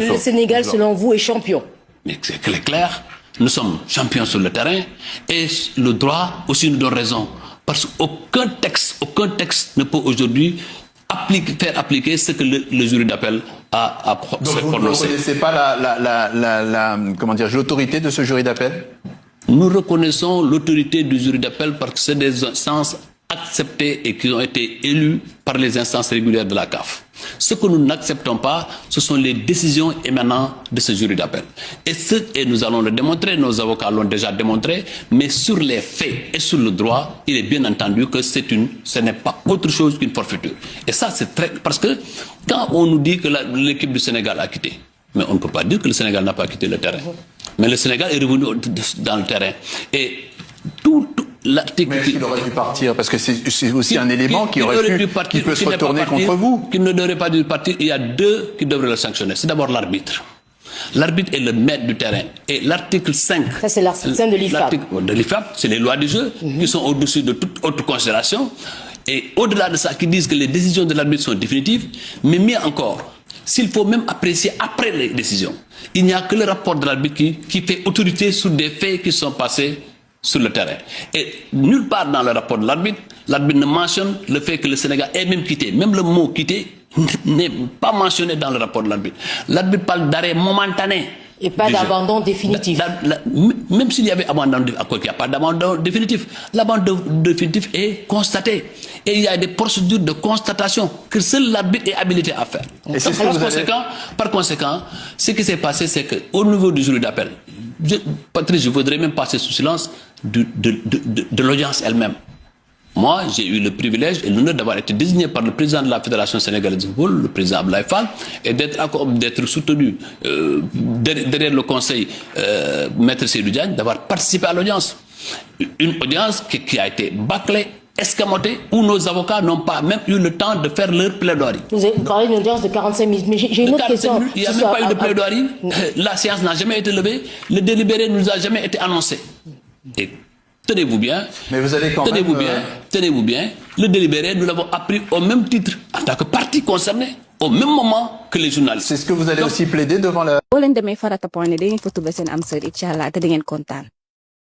Le Sénégal, selon vous, est champion. Mais c'est clair, nous sommes champions sur le terrain et le droit aussi nous donne raison. Parce qu'aucun texte ne peut aujourd'hui faire appliquer ce que le jury d'appel a prononcé. Donc vous ne reconnaissez pas l'autorité de ce jury d'appel? Nous reconnaissons l'autorité du jury d'appel parce que c'est des instances acceptées et qui ont été élues par les instances régulières de la CAF. Ce que nous n'acceptons pas, ce sont les décisions émanant de ce jury d'appel. Et nous allons le démontrer, nos avocats l'ont déjà démontré, mais sur les faits et sur le droit, il est bien entendu que ce n'est pas autre chose qu'une forfaiture. Et ça, c'est très... Parce que quand on nous dit que l'équipe du Sénégal a quitté, mais on ne peut pas dire que le Sénégal n'a pas quitté le terrain. Mais le Sénégal est revenu dans le terrain. Et tout l'article... Mais est-ce qu'il aurait dû partir? Parce que c'est aussi un élément qui peut se retourner contre vous. Qu'il ne devrait pas dû partir. Il y a deux qui devraient le sanctionner. C'est d'abord l'arbitre. L'arbitre est le maître du terrain. Et l'article 5... Ça, c'est l'article 5 de l'IFAP. De l'IFAP, c'est les lois du jeu qui sont au-dessus de toute autre considération. Et au-delà de ça, qui disent que les décisions de l'arbitre sont définitives, mais mieux encore, s'il faut même apprécier après les décisions, il n'y a que le rapport de l'arbitre qui fait autorité sur des faits qui sont passés sur le terrain. Et nulle part dans le rapport de l'arbitre ne mentionne le fait que le Sénégal est même quitté. Même le mot quitté n'est pas mentionné dans le rapport de l'arbitre. L'arbitre parle d'arrêt momentané. Et pas d'abandon définitif. Même s'il y avait abandon définitif, il n'y a pas d'abandon définitif. L'abandon définitif est constaté. Et il y a des procédures de constatation que seul l'arbitre est habilité à faire. Par conséquent, ce qui s'est passé, c'est qu'au niveau du jury d'appel, Patrice, je voudrais même passer sous silence de l'audience elle-même. Moi, j'ai eu le privilège et l'honneur d'avoir été désigné par le président de la Fédération sénégalaise de football, le président Abdoulaye Fall, et d'être soutenu derrière le conseil Maître Seydou Diagne, d'avoir participé à l'audience. Une audience qui a été bâclée, escamotée, où nos avocats n'ont pas même eu le temps de faire leur plaidoirie. Vous avez parlé d'une audience de 45 minutes, mais j'ai une autre question. Il n'y a même pas eu de plaidoirie, la séance n'a jamais été levée, le délibéré ne nous a jamais été annoncé. Et tenez-vous bien, mais vous allez tenez-vous bien, le délibéré, nous l'avons appris au même titre, en tant que partie concernée, au même moment que les journalistes. C'est ce que vous allez aussi plaider devant la...